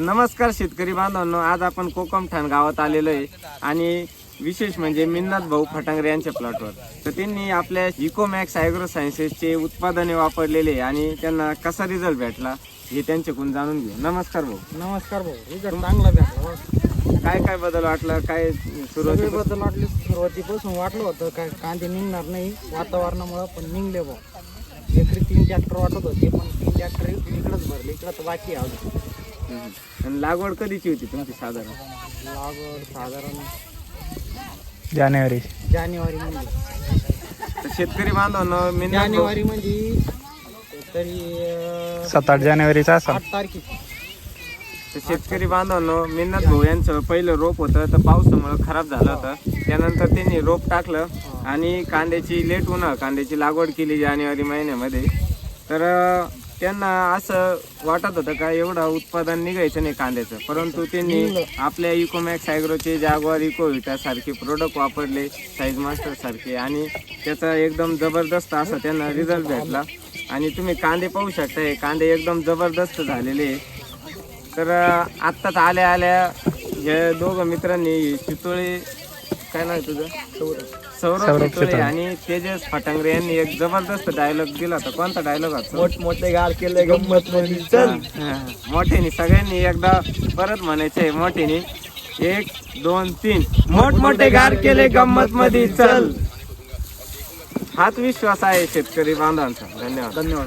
नमस्कार शेतकरी बांधवांनो, आज आपण कोकमठाण गावात आलेलो आहे आणि विशेष म्हणजे मिन्नाथ भाऊ फटांगरे यांच्या प्लॉटवर. तर त्यांनी आपल्या इकोमॅक्स ॲग्रो सायन्सेसचे उत्पादने वापरलेले आणि त्यांना कसा रिझल्ट भेटला हे त्यांच्याकडून जाणून घेऊ. नमस्कार भाऊ. नमस्कार भाऊ. रिझल्ट चांगला भेटला. काय काय बदल वाटला, काय सगळे बदल वाटले. सुरुवातीपासून वाटलं होतं काय कांदे निघणार नाही वातावरणामुळे, पण निघले भाऊ. एकरी 3 ट्रॅक्टर वाटत होते, पण 3 ट्रॅक्टर इकडेच भरले, इकडं तर बाकी आहे अजून. आणि लागवड कधीची होती तुमची साधारण? लागवड साधारण जानेवारी मध्ये. तर शेतकरी बांधवांनो, मिन्नाथ भाऊ जानेवारी मध्ये तरी 7-8 जानेवारीचा असा 8 तारखेची. तर शेतकरी बांधवांनो, मिन्नाथ भाऊ यांचं पहिलं रोप होतं तर पावसामुळे खराब झालं होतं. त्यानंतर त्यांनी रोप टाकलं आणि कांद्याची लेट उन्हाळ कांद्याची लागवड केली जानेवारी महिन्यामध्ये. तर त्यांना असं वाटत होतं का एवढं उत्पादन निघायचं नाही कांद्याचं, परंतु त्यांनी आपल्या इकोमॅक्स ॲग्रोचे जागवार इकोविटा सारखे प्रोडक्ट वापरले, साईज मास्टर सारखे, आणि त्याचा एकदम जबरदस्त असा त्यांना रिझल्ट भेटला. आणि तुम्ही कांदे पाहू शकता, हे कांदे एकदम जबरदस्त झालेले. तर आत्ताच आल्या आल्या हे दोघं मित्रांनी चितोळे, काय नाव तुझं, सौरभ चितोळे आणि तेजस फटांगरे यांनी एक जबरदस्त डायलॉग दिला होता. कोणता डायलॉग होता? मोठमोठे गाळ केले गंमत मध्ये चल. मोठ्याने सगळ्यांनी एकदा परत म्हणायचंय, मोठ्याने 1 2 3 मोठमोठे गार केले गंमत मध्ये चल. हाच विश्वास आहे शेतकरी बांधवांचा. धन्यवाद.